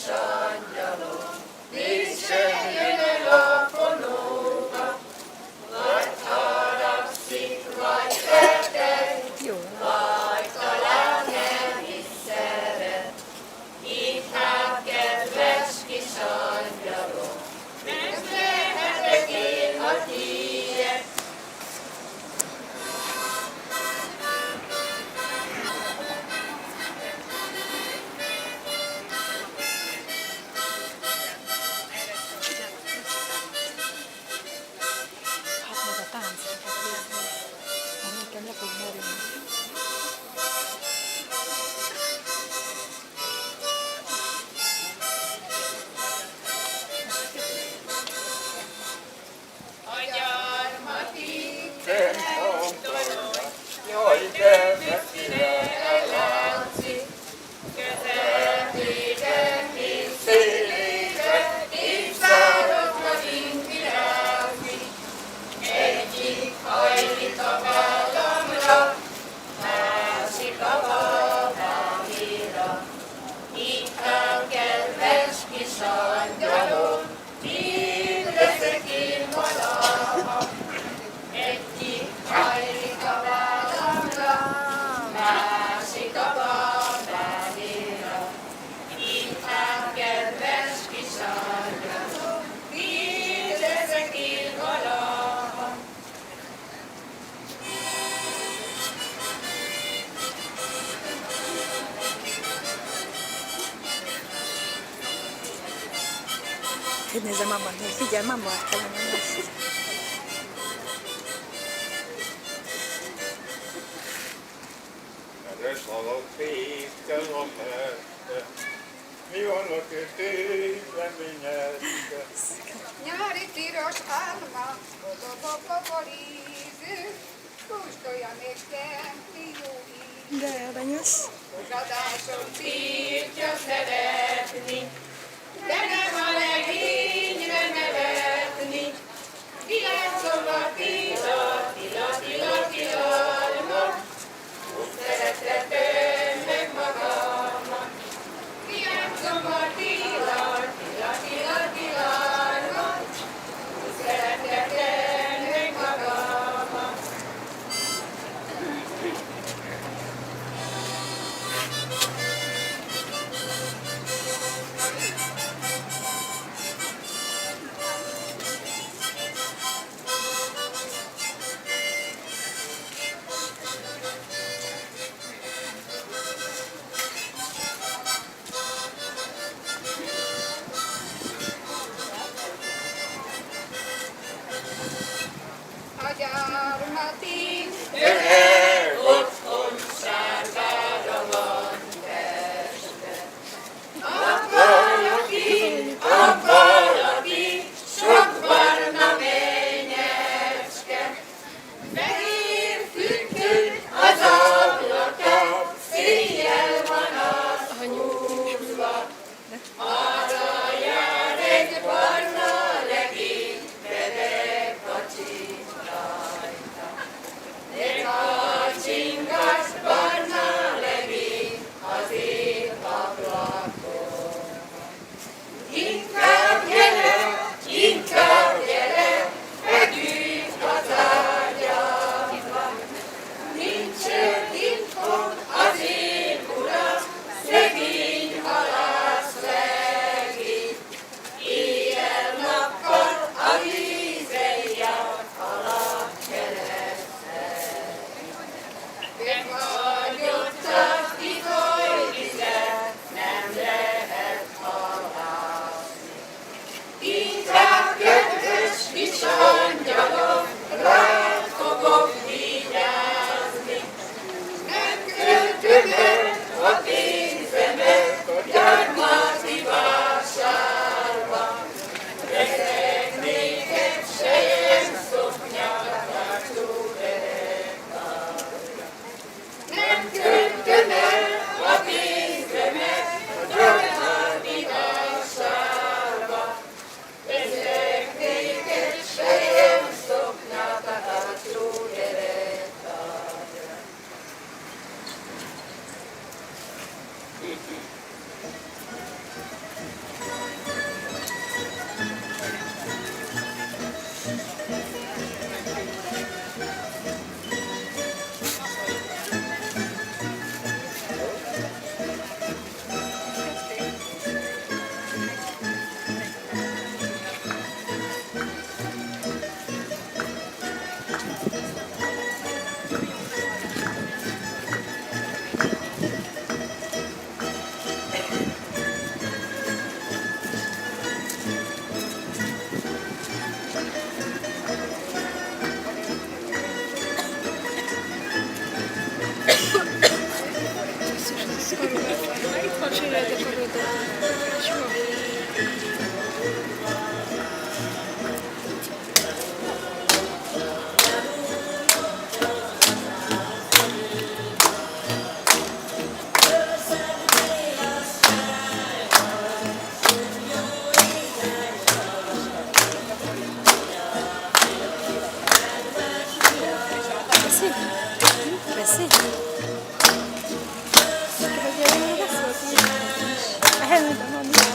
angyalom, nincsen a fonóba, vagy haragszik, vagy beteg, vagy talán nem is szeret. Inkább kedves kis angyalom, nem lehetek én a tiéd. Jaj, de messzire ellátszik, közelében, mint szélében, így száradva virágzik. Egyik hajlik a vállamra, másik a babámira. Inkább kedves kis angyalom, mind leszek én valaha. Egyik hajlik a vállamra, másik a babámira. Inkább kedves kis angyalom, mind leszek én valaha. Hogy nézem abban, hogy figyelj, mamma kellene most. Kedves alapékkel a merte, mi van a kötőben minyerte? Nyári piros álma, boríző, kóstolja még templi jó íz. De aranyos. Radáson tiltja szeretni, de nem a legényre nevetni. Kiátszom a tilalmat, szeretetem meg magamat. Kiátszom a tilalmat, szeretetem meg magamat. henne de mondom.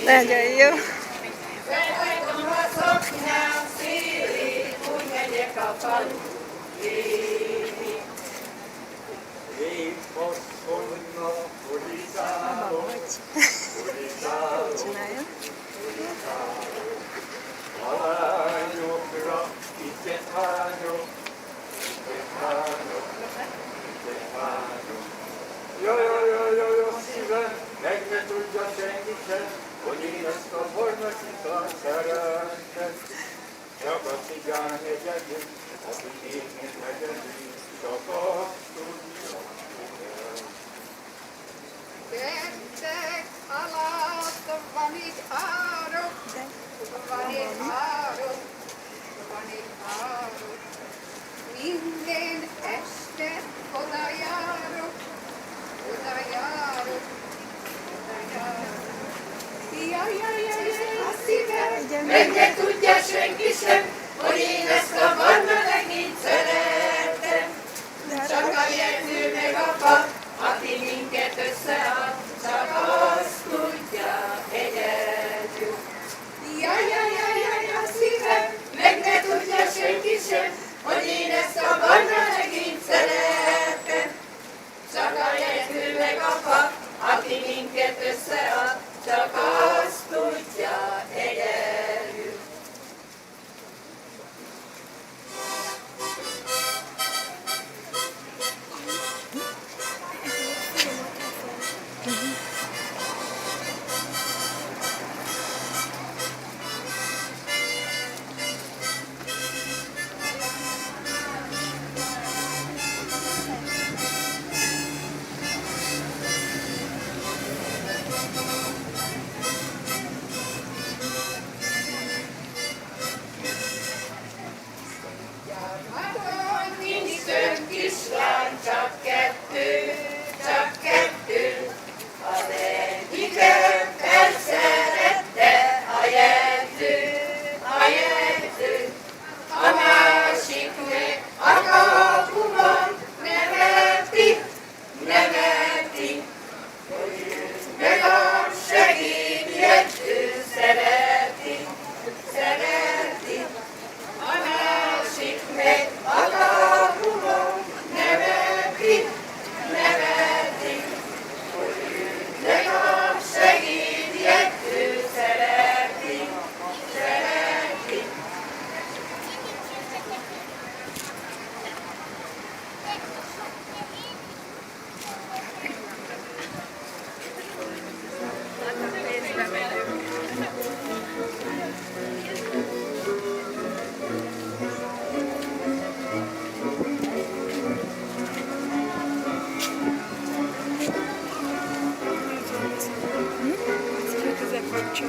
Nagyon jó. Csinálja. Jó, szívem, meg ne tudja senki sem, hogy én ezt a bornasítat szeretem. Csak a cigány egyedül, aki én egyedül, csak azt tudja. Gyertek alatt, van itt árok, van itt árok, van itt árok. Minden este oda járok, oda járok, oda járok. Jaj, a szívem, meg ne tudja senki sem, hogy én ezt a barna legényt szeretem. Csak a jegyző meg a pap, aki minket összead, csak azt tudja egyedül. Jaj, a szívem, meg ne tudja senki sem, hogy én ezt a barna legényt szeretem. Csak a jegyző meg a pap, aki minket összead, csak azt tudja egyedül. Hogy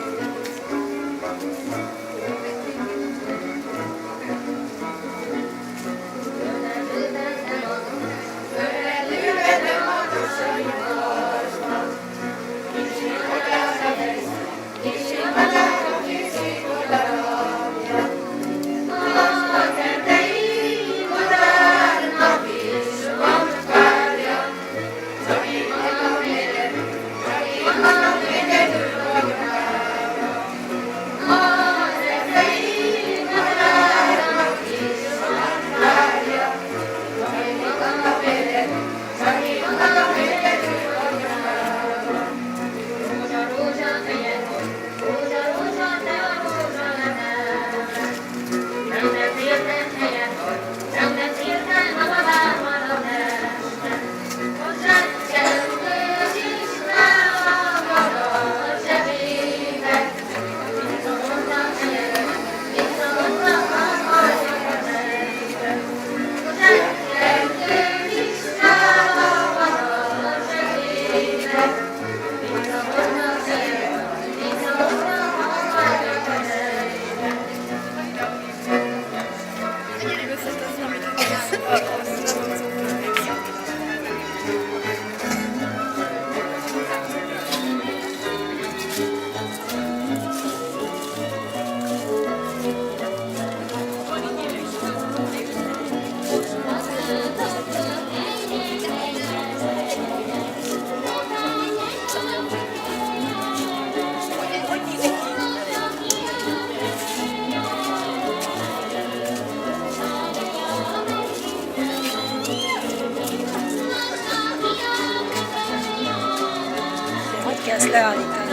kell ezt leállítani?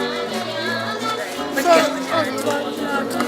Hogy kell?